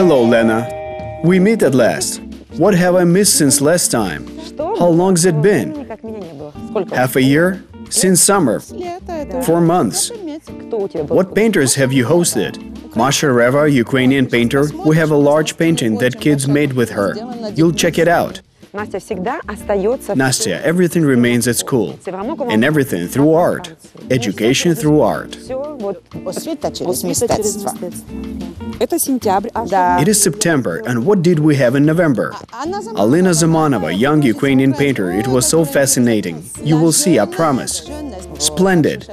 Hello, Lena. We meet at last. What have I missed since last time? How long's it been? Half a year? Since summer? 4 months. What painters have you hosted? Masha Reva, Ukrainian painter. We have a large painting that kids made with her. You'll check it out. Nastya, everything remains at school. And everything through art. Education through art. It is September, and what did we have in November? Alina Zamanova, young Ukrainian painter. It was so fascinating. You will see, I promise. Splendid.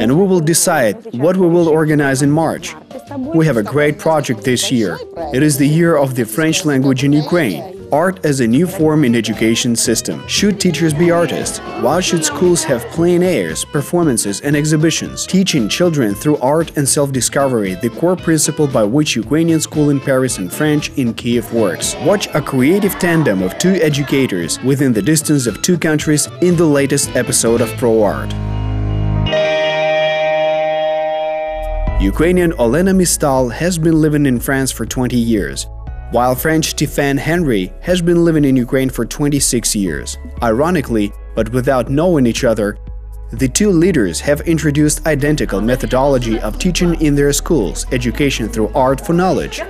And we will decide what we will organize in March. We have a great project this year. It is the year of the French language in Ukraine. Art as a new form in education system. Should teachers be artists? Why should schools have plein airs, performances and exhibitions? Teaching children through art and self-discovery, the core principle by which Ukrainian school in Paris and French in Kyiv works. Watch a creative tandem of two educators within the distance of two countries in the latest episode of Pro Art. Ukrainian Olena Mistal has been living in France for 20 years. While French Stéphane Henry has been living in Ukraine for 26 years. Ironically, but without knowing each other, the two leaders have introduced identical methodology of teaching in their schools, education through art for knowledge.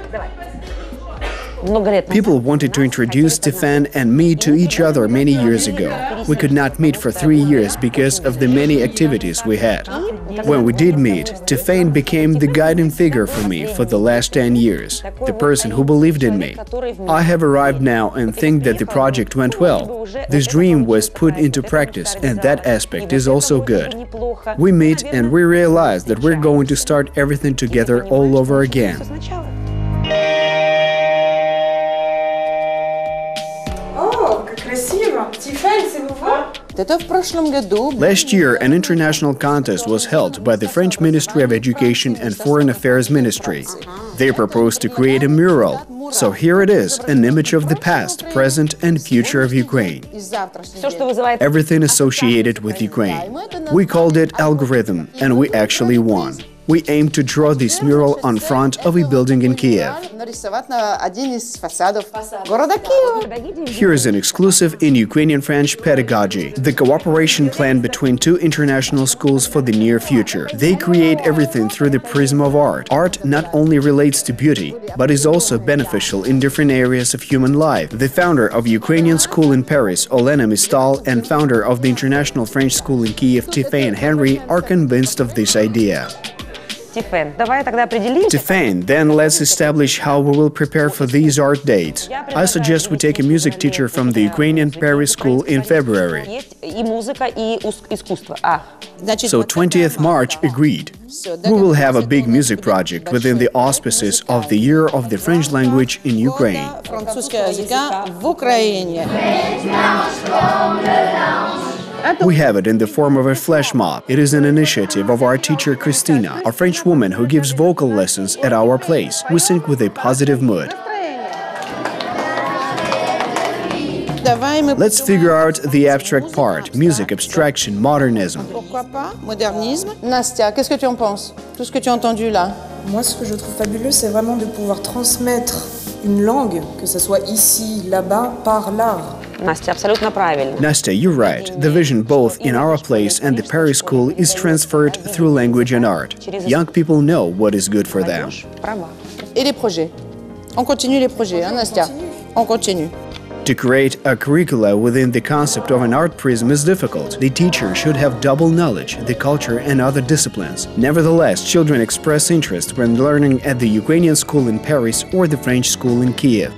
People wanted to introduce Stéphane and me to each other many years ago. We could not meet for 3 years because of the many activities we had. When we did meet, Stéphane became the guiding figure for me for the last 10 years, the person who believed in me. I have arrived now and think that the project went well. This dream was put into practice, and that aspect is also good. We meet and we realize that we're going to start everything together all over again. Last year, an international contest was held by the French Ministry of Education and Foreign Affairs Ministry. They proposed to create a mural. So here it is, an image of the past, present and future of Ukraine. Everything associated with Ukraine. We called it Algorithm, and we actually won. We aim to draw this mural on front of a building in Kyiv. Here is an exclusive in Ukrainian-French pedagogy, the cooperation plan between two international schools for the near future. They create everything through the prism of art. Art not only relates to beauty, but is also beneficial in different areas of human life. The founder of Ukrainian school in Paris, Olena Mistal, and founder of the International French School in Kyiv, Stéphane Henry, are convinced of this idea. Stéphane, then let's establish how we will prepare for these art dates. I suggest we take a music teacher from the Ukrainian Paris school in February. So 20th March agreed. We will have a big music project within the auspices of the Year of the French Language in Ukraine. We have it in the form of a flash mob. It is an initiative of our teacher Christina, a French woman who gives vocal lessons at our place. We sing with a positive mood. Let's figure out the abstract part, music, abstraction, modernism. Nastya, qu'est-ce que tu en penses? Tout ce que tu as entendu là? Moi, ce que je trouve fabuleux, c'est vraiment de pouvoir transmettre une langue, que ce soit ici, là-bas, par l'art. Nastya, you're right. The vision both in our place and the Paris school is transferred through language and art. Young people know what is good for them. Et les projets? On continue les projets, hein, Nastya? On continue. To create a curricula within the concept of an art prism is difficult. The teacher should have double knowledge, the culture and other disciplines. Nevertheless, children express interest when learning at the Ukrainian school in Paris or the French school in Kyiv.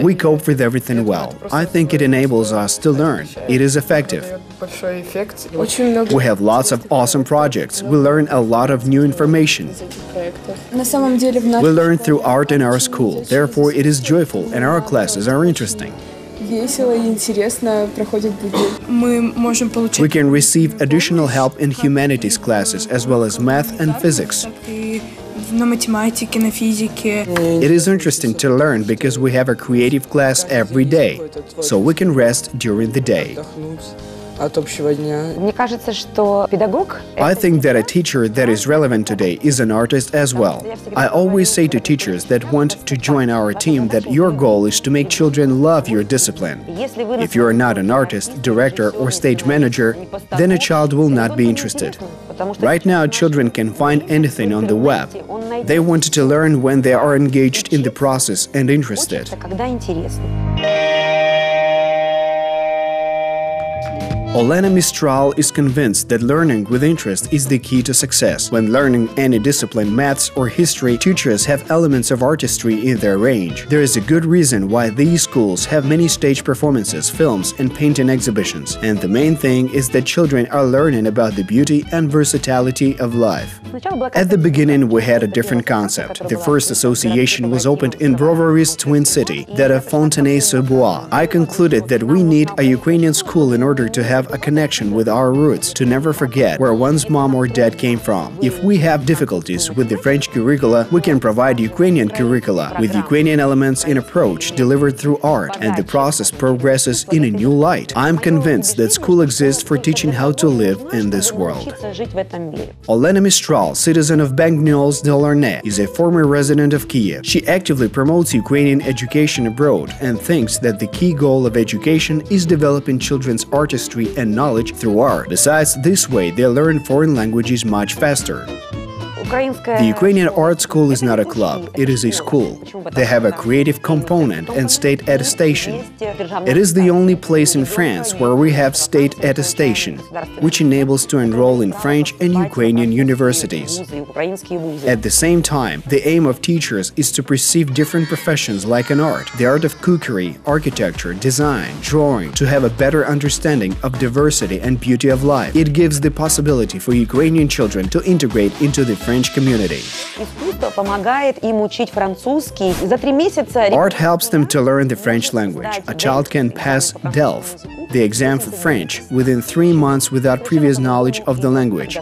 We cope with everything well. I think it enables us to learn. It is effective. We have lots of awesome projects. We learn a lot of new information. We learn through art in our school. Therefore, it is joyful and our classes are interesting. We can receive additional help in humanities classes as well as math and physics. It is interesting to learn because we have a creative class every day, so we can rest during the day. от общего дня. Мне кажется, что педагог... I think that a teacher that is relevant today is an artist as well. I always say to teachers that want to join our team that your goal is to make children love your discipline. If you are not an artist, director or stage manager, then a child will not be interested. Right now, children can find anything on the web. They want to learn when they are engaged in the process and interested. Olena Mistral is convinced that learning with interest is the key to success. When learning any discipline, maths or history, teachers have elements of artistry in their range. There is a good reason why these schools have many stage performances, films and painting exhibitions. And the main thing is that children are learning about the beauty and versatility of life. At the beginning, we had a different concept. The first association was opened in Brovari's twin city, that of Fontenay-sous-Bois. I concluded that we need a Ukrainian school in order to have a connection with our roots, to never forget where one's mom or dad came from. If we have difficulties with the French curricula, we can provide Ukrainian curricula with Ukrainian elements in approach delivered through art, and the process progresses in a new light. I'm convinced that school exists for teaching how to live in this world. Olena Mistral, citizen of Bagnols-de-Larnay, is a former resident of Kyiv. She actively promotes Ukrainian education abroad and thinks that the key goal of education is developing children's artistry and knowledge through art. Besides, this way they learn foreign languages much faster. The Ukrainian art school is not a club, it is a school. They have a creative component and state attestation. It is the only place in France where we have state attestation, which enables to enroll in French and Ukrainian universities. At the same time, the aim of teachers is to perceive different professions like an art, the art of cookery, architecture, design, drawing, to have a better understanding of diversity and beauty of life. It gives the possibility for Ukrainian children to integrate into the French community. Art helps them to learn the French language. A child can pass DELF, the exam for French, within 3 months without previous knowledge of the language.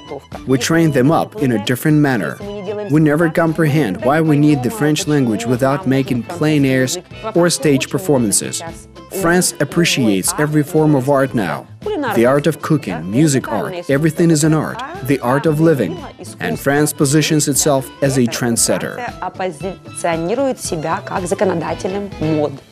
We train them up in a different manner. We never comprehend why we need the French language without making plein airs or stage performances. France appreciates every form of art now. The art of cooking, music art, everything is an art, the art of living. And France positions itself as a trendsetter.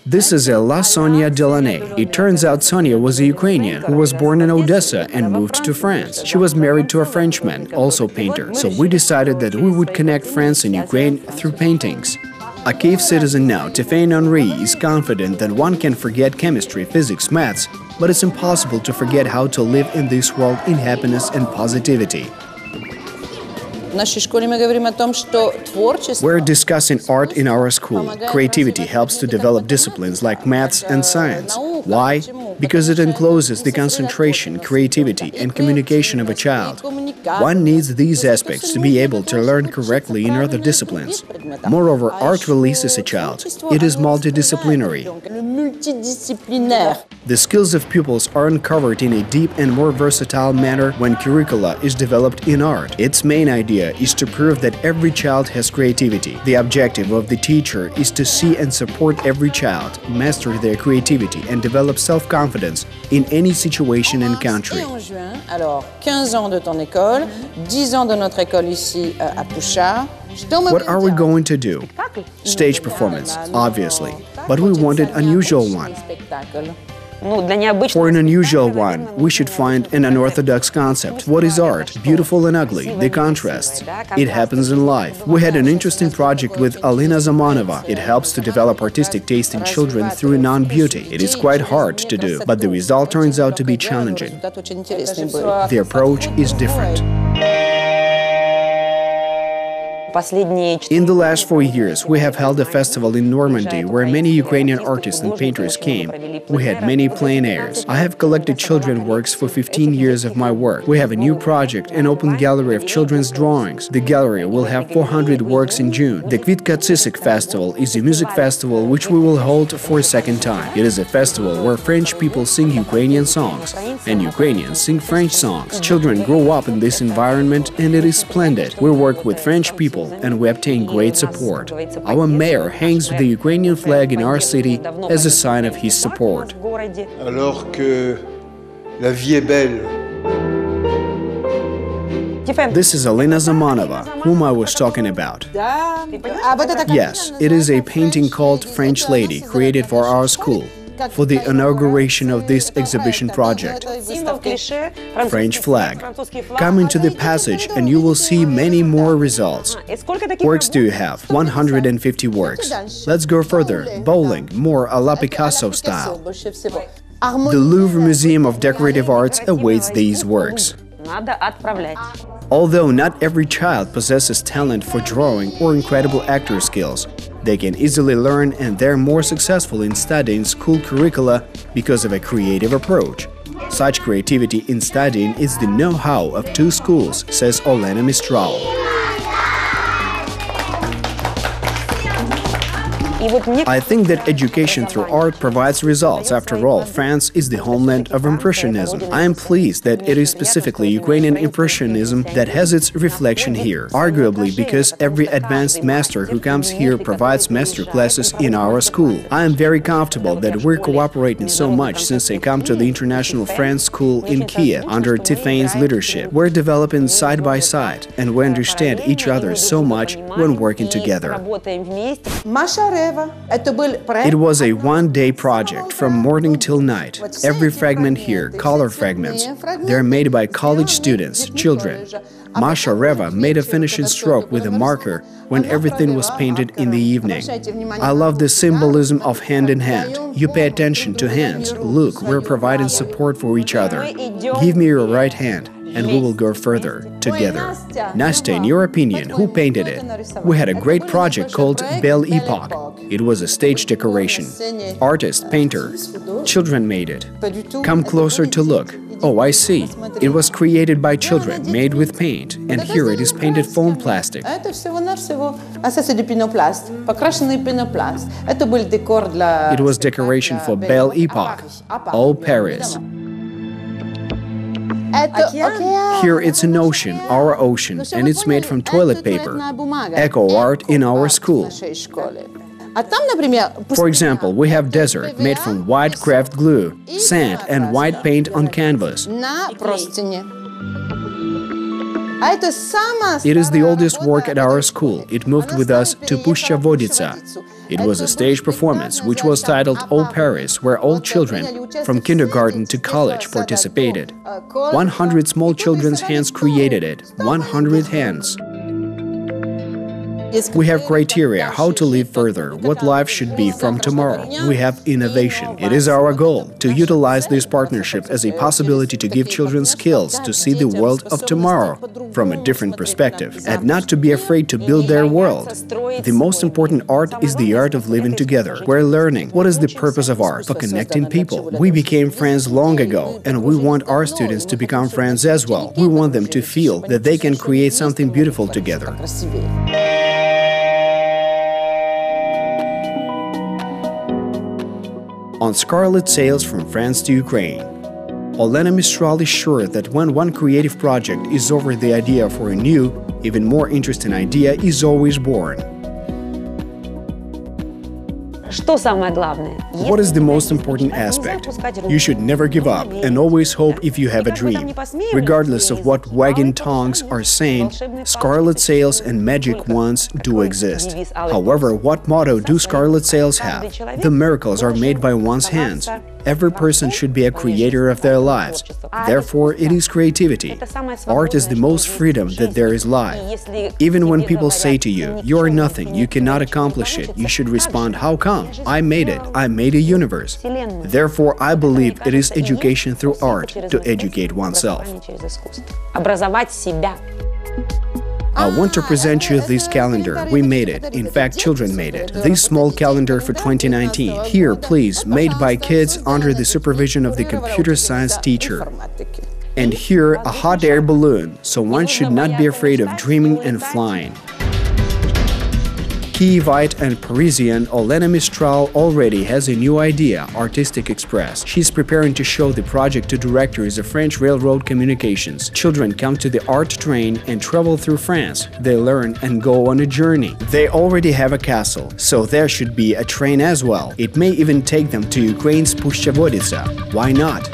This is La Sonia Delaney. It turns out Sonia was a Ukrainian who was born in Odessa and moved to France. She was married to a Frenchman, also painter, so we decided that we would connect France and Ukraine through paintings. A Kyiv citizen now, Tiffany Henry, is confident that one can forget chemistry, physics, maths, but it's impossible to forget how to live in this world in happiness and positivity. We're discussing art in our school. Creativity helps to develop disciplines like maths and science. Why? Because it encloses the concentration, creativity, and communication of a child. One needs these aspects to be able to learn correctly in other disciplines. Moreover, art releases a child. It is multidisciplinary. The skills of pupils are uncovered in a deep and more versatile manner when curricula is developed in art. Its main idea is to prove that every child has creativity. The objective of the teacher is to see and support every child, master their creativity, and develop self-confidence in any situation and country. Alors, 15 ans de ton école, 10 ans de notre école ici à Pouchard. What are we going to do? Stage performance, obviously, but we wanted an unusual one. For an unusual one, we should find an unorthodox concept. What is art? Beautiful and ugly, the contrasts. It happens in life. We had an interesting project with Alina Zamanova. It helps to develop artistic taste in children through non-beauty. It is quite hard to do, but the result turns out to be challenging. The approach is different. In the last 4 years, we have held a festival in Normandy where many Ukrainian artists and painters came. We had many plein airs. I have collected children's works for 15 years of my work. We have a new project, an open gallery of children's drawings. The gallery will have 400 works in June. The Kvitkatsisik Festival is a music festival which we will hold for a second time. It is a festival where French people sing Ukrainian songs and Ukrainians sing French songs. Children grow up in this environment and it is splendid. We work with French people and we obtain great support. Our mayor hangs the Ukrainian flag in our city as a sign of his support. La vie est belle. This is Alina Zamanova, whom I was talking about. Yes, it is a painting called French Lady, created for our school, for the inauguration of this exhibition project. French flag. Come into the passage and you will see many more results. Works do you have? 150 works. Let's go further. Bowling, more a la Picasso style. The Louvre Museum of Decorative Arts awaits these works. Although not every child possesses talent for drawing or incredible actor skills, they can easily learn and they're more successful in studying school curricula because of a creative approach. Such creativity in studying is the know-how of two schools, says Olena Mistral. I think that education through art provides results. After all, France is the homeland of Impressionism. I am pleased that it is specifically Ukrainian Impressionism that has its reflection here, arguably because every advanced master who comes here provides master classes in our school. I am very comfortable that we're cooperating so much since I come to the International France School in Kyiv under Tiffane's leadership. We're developing side by side, and we understand each other so much when working together. It was a one-day project from morning till night. Every fragment here, color fragments, they're made by college students, children. Masha Reva made a finishing stroke with a marker when everything was painted in the evening. I love the symbolism of hand in hand. You pay attention to hands. Look, we're providing support for each other. Give me your right hand, and we will go further, together. Nastya, in your opinion, who painted it? We had a great project called Belle Epoque. It was a stage decoration. Artist, painter. Children made it. Come closer to look. Oh, I see. It was created by children, made with paint, and here it is painted foam plastic. It was decoration for Belle Epoque. Oh, Paris. Here it's an ocean, our ocean, and it's made from toilet paper. Eco art in our school. For example, we have desert made from white craft glue, sand and white paint on canvas. It is the oldest work at our school. It moved with us to Pushcha-Voditsa. It was a stage performance which was titled Oh Paris, where all children from kindergarten to college participated. 100 small children's hands created it. 100 hands. We have criteria how to live further, what life should be from tomorrow. We have innovation. It is our goal to utilize this partnership as a possibility to give children skills to see the world of tomorrow from a different perspective and not to be afraid to build their world. The most important art is the art of living together. We're learning what is the purpose of art, for connecting people. We became friends long ago, and we want our students to become friends as well. We want them to feel that they can create something beautiful together. On Scarlet Sails from France to Ukraine. Olena Mistral is sure that when one creative project is over, the idea for a new, even more interesting idea is always born. What is the most important aspect? You should never give up and always hope if you have a dream. Regardless of what wagging tongues are saying, scarlet sails and magic wands do exist. However, what motto do scarlet sails have? The miracles are made by one's hands. Every person should be a creator of their lives. Therefore, it is creativity. Art is the most freedom that there is life. Even when people say to you, you are nothing, you cannot accomplish it, you should respond, how come? I made it. I made a universe. Therefore, I believe it is education through art to educate oneself. I want to present you this calendar. We made it. In fact, children made it. This small calendar for 2019. Here, please, made by kids under the supervision of the computer science teacher. And here, a hot air balloon, so one should not be afraid of dreaming and flying. Kyivite and Parisian Olena Mistral already has a new idea, Artistic Express. She's preparing to show the project to directors of French railroad communications. Children come to the art train and travel through France. They learn and go on a journey. They already have a castle, so there should be a train as well. It may even take them to Ukraine's Pushcha-Voditsa. Why not?